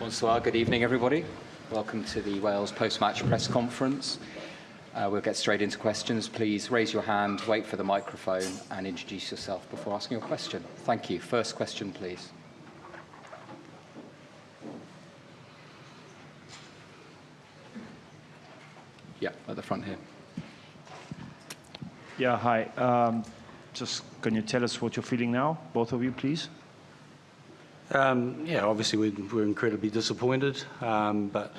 Bonsoir, good evening everybody. Welcome to the Wales post-match press conference. We'll get straight into questions. Please raise your hand, wait for the microphone and introduce yourself before asking your question. Thank you. First question, please. Yeah, at the front here. Yeah, hi. Just can you tell us what you're feeling now, both of you, please? Yeah, obviously we're incredibly disappointed, but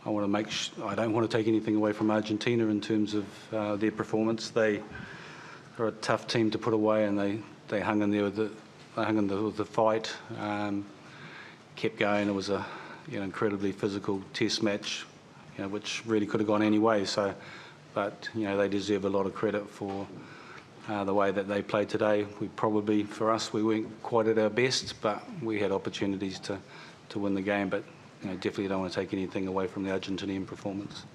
I want to I don't want to take anything away from Argentina in terms of their performance. They are a tough team to put away, and they hung in there with the fight, kept going. It was a incredibly physical test match, which really could have gone any way. So, but they deserve a lot of credit for the way that they played today. For us, we weren't quite at our best, but we had opportunities to win the game. But definitely don't want to take anything away from the Argentinian performance.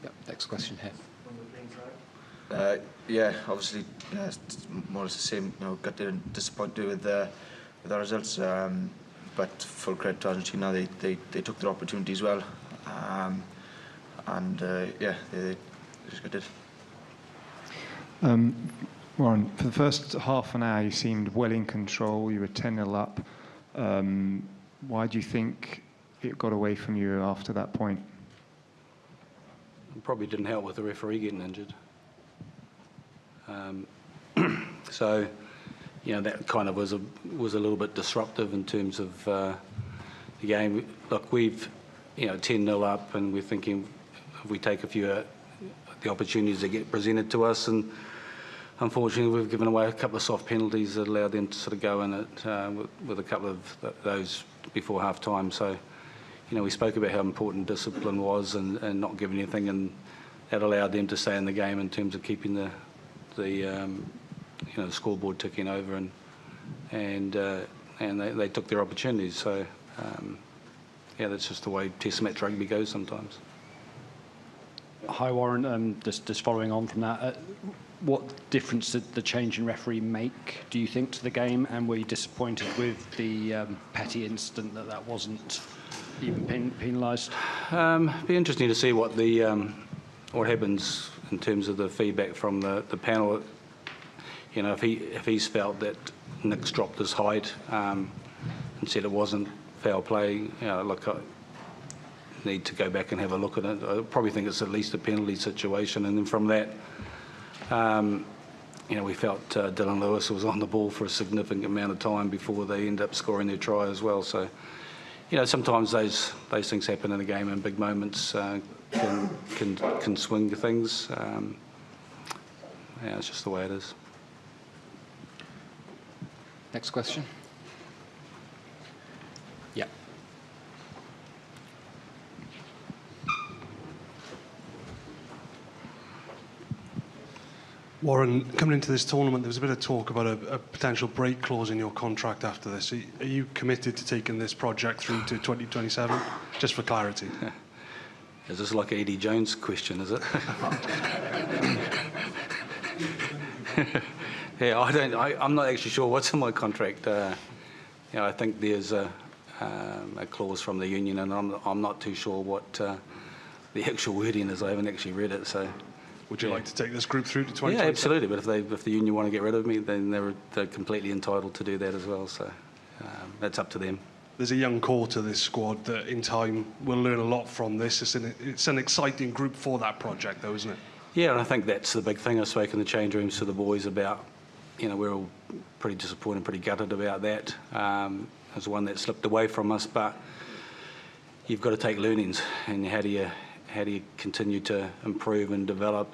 Yep, next question here. Yeah, obviously, more or less the same. Got disappointed with the results, but full credit to Argentina. They took their opportunities well, and yeah, they just got it. Warren, for the first half an hour, you seemed well in control. You were 10-0 up. Why do you think it got away from you after that point? It probably didn't help with the referee getting injured. So, that kind of was a little bit disruptive in terms of the game. Look, we've 10-0 up, and we're thinking if we take a few the opportunities that get presented to us, and unfortunately we've given away a couple of soft penalties that allowed them to sort of go in it with a couple of those before half time. So we spoke about how important discipline was and not giving anything, and that allowed them to stay in the game in terms of keeping the scoreboard ticking over, and they took their opportunities. So yeah, that's just the way test match rugby goes sometimes. Hi Warren, just following on from that, what difference did the change in referee make, do you think, to the game, and were you disappointed with the petty incident that wasn't even penalised? Be interesting to see what happens in terms of the feedback from the panel. If he's felt that Nick's dropped his height and said it wasn't foul play, look, I need to go back and have a look at it. I probably think it's at least a penalty situation, and then from that, we felt Dylan Lewis was on the ball for a significant amount of time before they end up scoring their try as well. So, sometimes those things happen in the game, and big moments can swing things. Yeah, it's just the way it is. Next question. Yeah. Warren, coming into this tournament, there was a bit of talk about a potential break clause in your contract after this. Are you committed to taking this project through to 2027? Just for clarity. Is this like an Eddie Jones question, is it? Yeah, I'm not actually sure what's in my contract. I think there's a clause from the union, and I'm not too sure what the actual wording is. I haven't actually read it, so. Would you like to take this group through to 2027? Yeah, absolutely. But if the union want to get rid of me, then they're completely entitled to do that as well. So that's up to them. There's a young core to this squad that, in time, will learn a lot from this. It's an exciting group for that project, though, isn't it? Yeah, and I think that's the big thing. I spoke in the change rooms to the boys about. We're all pretty disappointed, pretty gutted about that. It's one that slipped away from us, but you've got to take learnings, and how do you continue to improve and develop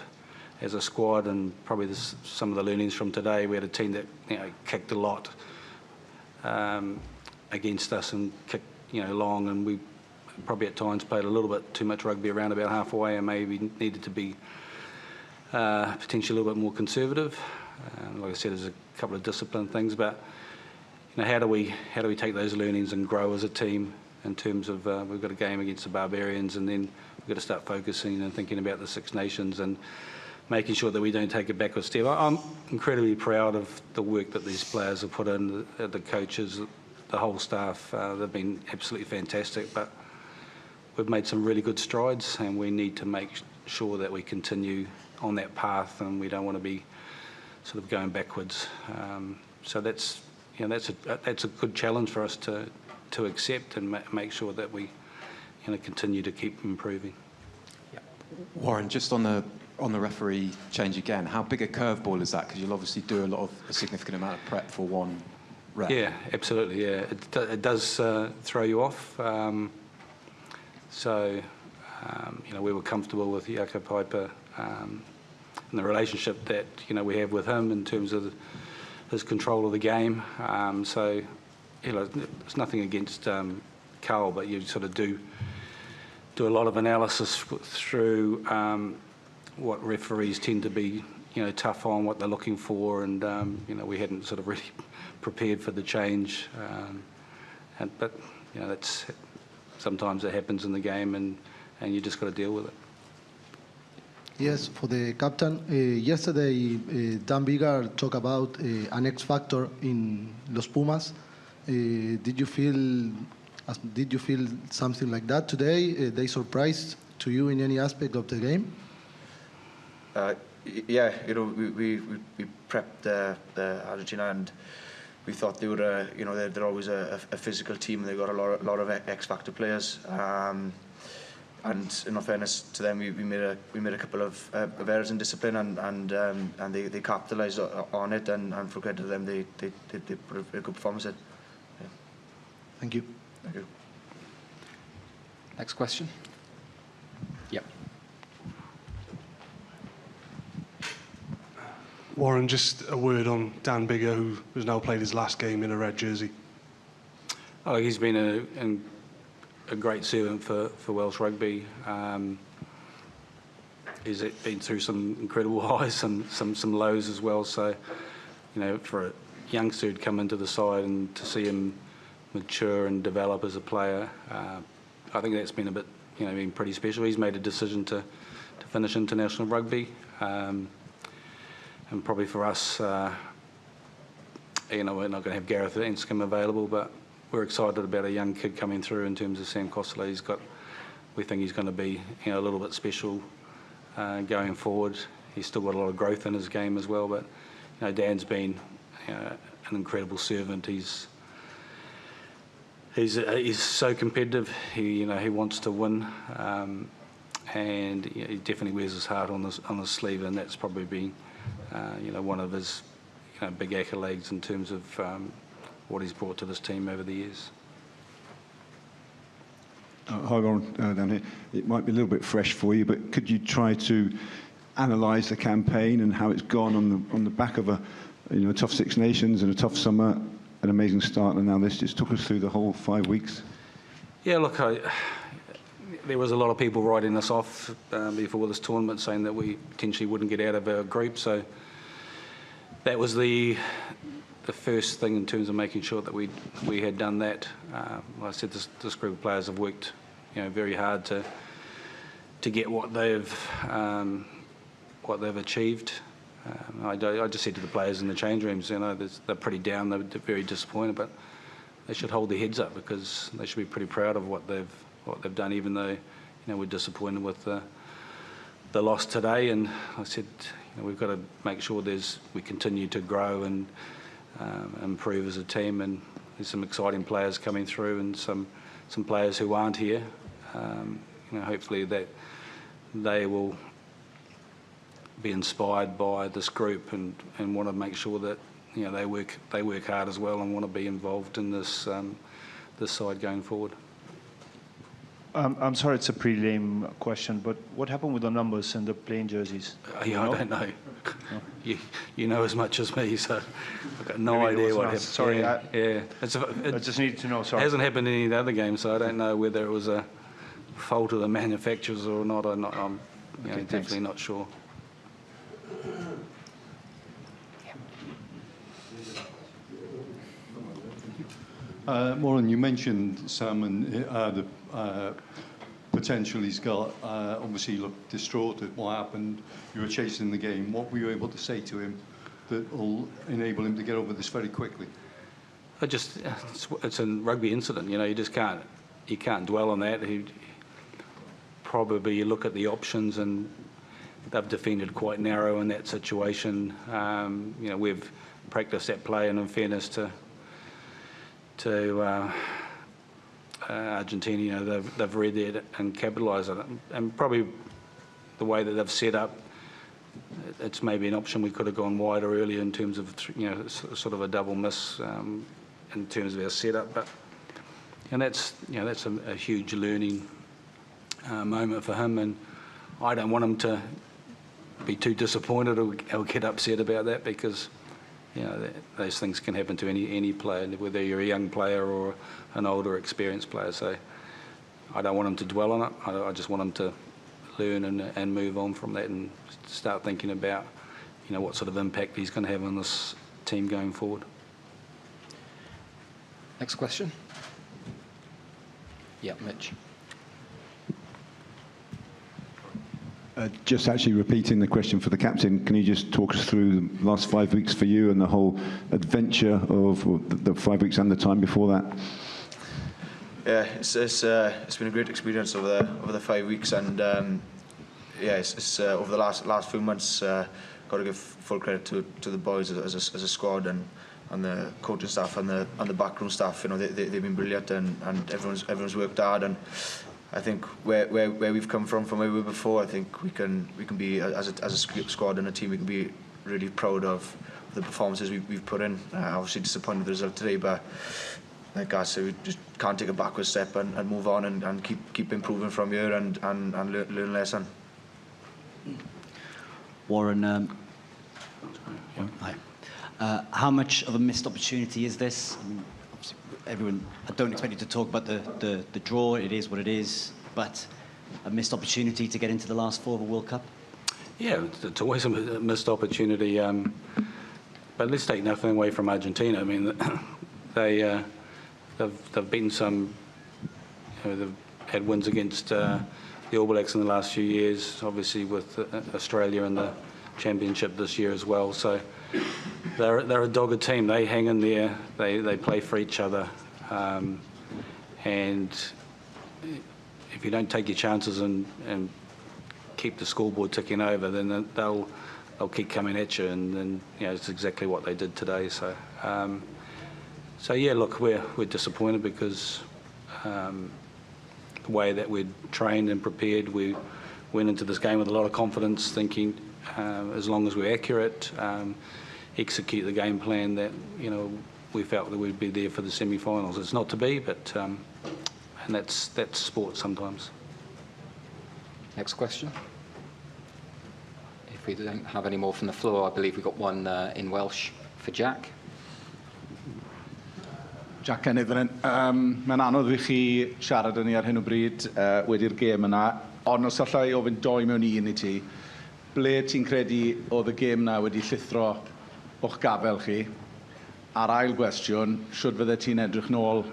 as a squad? And probably some of the learnings from today. We had a team that kicked a lot against us and kicked long, and we probably at times played a little bit too much rugby around about halfway, and maybe needed to be potentially a little bit more conservative. Like I said, there's a couple of discipline things, but how do we take those learnings and grow as a team? In terms of we've got a game against the Barbarians, and then we've got to start focusing and thinking about the Six Nations and making sure that we don't take a backward step. I'm incredibly proud of the work that these players have put in, the coaches, the whole staff, they've been absolutely fantastic, but we've made some really good strides, and we need to make sure that we continue on that path, and we don't want to be sort of going backwards. So that's a good challenge for us to accept and make sure that we continue to keep improving. Warren, just on the referee change again, how big a curveball is that? Because you'll obviously do a significant amount of prep for one rep. Yeah, absolutely. Yeah, it does throw you off. We were comfortable with Jaco Peiper and the relationship that we have with him in terms of his control of the game. It's nothing against Carl, but you sort of do a lot of analysis through what referees tend to be tough on, what they're looking for, and we hadn't sort of really prepared for the change. But that's sometimes it happens in the game, and you just got to deal with it. Yes, for the captain. Yesterday, Dan Biggar talked about an X factor in Los Pumas. Did you feel something like that today? They surprised to you in any aspect of the game? Yeah, we prepped the Argentina, and we thought they were, they're always a physical team. They've got a lot of X factor players. And in all fairness to them, we made a couple of errors in discipline, and they capitalised on it. And for credit to them, they put a good performance in. Yeah. Thank you. Thank you. Next question. Yep. Warren, just a word on Dan Biggar, who has now played his last game in a red jersey. Oh, he's been a great servant for Welsh rugby. He's been through some incredible highs and some lows as well. So, for a youngster who'd come into the side and to see him mature and develop as a player, I think that's been a bit, been pretty special. He's made a decision to finish international rugby, and probably for us, we're not going to have Gareth Anscombe available, but we're excited about a young kid coming through in terms of Sam Costello. We think he's going to be a little bit special going forward. He's still got a lot of growth in his game as well, but Dan's been an incredible servant. He's so competitive. He wants to win, and he definitely wears his heart on his sleeve, and that's probably been one of his big accolades in terms of what he's brought to this team over the years. Hi, Warren, down here. It might be a little bit fresh for you, but could you try to analyse the campaign and how it's gone on the back of a tough Six Nations and a tough summer, an amazing start, and now this? Just took us through the whole 5 weeks. Yeah, look, there was a lot of people writing us off before this tournament, saying that we potentially wouldn't get out of our group. So that was the first thing in terms of making sure that we had done that. Like I said, this group of players have worked very hard to get what they've achieved. I just said to the players in the change rooms, they're pretty down, they're very disappointed, but they should hold their heads up because they should be pretty proud of what they've done, even though we're disappointed with the loss today. And I said we've got to make sure we continue to grow and improve as a team, and there's some exciting players coming through and some players who aren't here. Hopefully that they will be inspired by this group and want to make sure that they work hard as well and want to be involved in this side going forward. I'm sorry, it's a pretty lame question, but what happened with the numbers and the plain jerseys? I don't know. No? You know as much as me, so I've got no idea what happened. Sorry. Yeah. I just need to know. Sorry. It hasn't happened in any of the other games, so I don't know whether it was a fault of the manufacturers or not. I'm definitely not sure. Warren, you mentioned Sam and the potential he's got. Obviously, he looked distraught at what happened. You were chasing the game. What were you able to say to him that will enable him to get over this very quickly? It's a rugby incident, you know, you can't dwell on that. Probably you look at the options and they've defended quite narrow in that situation. You know, we've practiced that play, and in fairness to Argentina, you know, they've read that and capitalised on it. And probably the way that they've set up, it's maybe an option we could have gone wider earlier in terms of, you know, sort of a double miss in terms of our setup. And that's, you know, that's a huge learning moment for him, and I don't want him to be too disappointed or get upset about that, because, you know, those things can happen to any player, whether you're a young player or an older, experienced player. So I don't want him to dwell on it. I just want him to learn and move on from that and start thinking about, you know, what sort of impact he's going to have on this team going forward. Next question. Yeah, Mitch. Just actually repeating the question for the captain, can you just talk us through the last 5 weeks for you and the whole adventure of the 5 weeks and the time before that? Yeah, it's been a great experience over the 5 weeks, and yeah, it's over the last few months. Got to give full credit to the boys as a squad, and the coaching staff and the backroom staff. You know, they've been brilliant, and everyone's worked hard. And I think where we've come from where we were before, I think we can be, as a squad and a team, we can be really proud of the performances we've put in. Obviously disappointed with the result today, but like I said, we just can't take a backward step and move on and keep improving from here and learn a lesson. Warren, hi. How much of a missed opportunity is this? I mean, obviously, everyone, I don't expect you to talk about the draw. It is what it is, but a missed opportunity to get into the last four of a World Cup? Yeah, it's always a missed opportunity. But let's take nothing away from Argentina. I mean, they've beaten some. You know, they've had wins against the All Blacks in the last few years. Obviously, with Australia in the championship this year as well. So they're a dogged team. They hang in there. They play for each other. And if you don't take your chances and keep the scoreboard ticking over, then they'll keep coming at you, and then, you know, it's exactly what they did today. So yeah, look, we're disappointed because the way that we'd trained and prepared, we went into this game with a lot of confidence, thinking as long as we're accurate, execute the game plan, that, you know, we felt that we'd be there for the semi-finals. It's not to be, but and that's sport sometimes. Next question. If we don't have any more from the floor, I believe we've got one in Welsh for Jack. Jack Enniddren, mae'n anodd i chi siarad yn ni ar hyn o bryd wedi'r gêm yna, ond os allai ofyn doi mewn un i ti, ble ti'n credu oedd y gêm yna wedi llithro o'ch gafel chi? A'r ail gwestiwn, siwr fydde ti'n edrych nôl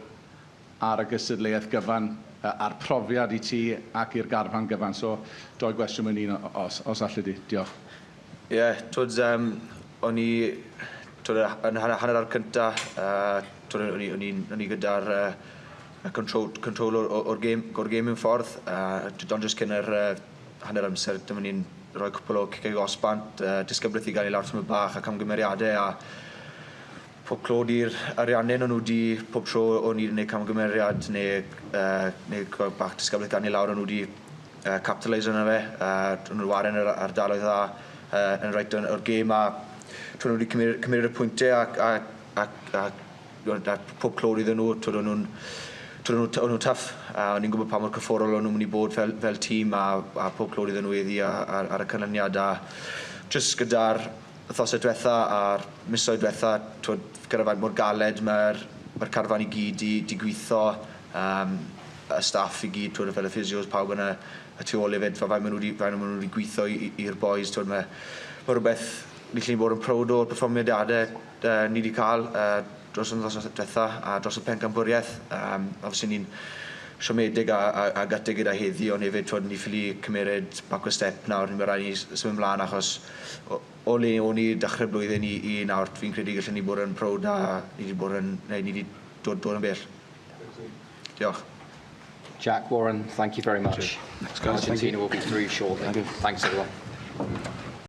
ar y gystadleuaeth gyfan, a'r profiad i ti ac i'r garfan gyfan? So, doi gwestiwn mewn un os allai di. Diolch. Ie, o'n i yn hanner ar cynta, o'n i gyda'r control o'r gêm yn ffordd, ond jyst cyn yr hanner amser, dyma ni'n rhoi cwpl o cicau osbant, disgybleth i gael ei lawr tymor bach a camgymeriadau, a pob clod i'r ariannau o'n nhw pob tro o'n i'n gwneud camgymeriad neu bach disgybleth gael ei lawr, o'n nhw wedi capitalise yna fe, o'n nhw waren yr ardaloedd dda yn rhaid o'r gêm, a o'n nhw wedi cymryd y pwyntiau a pob clod iddyn nhw, o'n nhw'n tuff. O'n i'n gwybod pa mor cyfforol o'n nhw'n mynd i bod fel tîm, a pob clod iddyn nhw iddi ar y canlyniad. A jyst gyda'r wythnosau diwetha a'r misoedd diwetha, gyda faint mor galed mae'r carfan i gyd i gweithio, y staff i gyd, fel y physios, pawb yn y tu ôl hefyd, faint maen nhw wedi gweithio i'r boys. Mae rhywbeth ni llen bod yn prowd o'r perfformiadau ni wedi cael dros y wythnos diwetha a dros y pencampwriaeth. Obviously ni'n siomedig a gati gyda heddi, ond hefyd twyd ni ffili cymered backward step nawr, ni'n rhaid ni symud ymlaen achos o le o'n i dechrau blwyddyn i nawr, fi'n credu gallwn ni bod yn prowd a ni wedi dod yn bell. Diolch. Jack, Warren, thank you very much. Thanks, guys. Argentina will be through shortly. Thanks, everyone.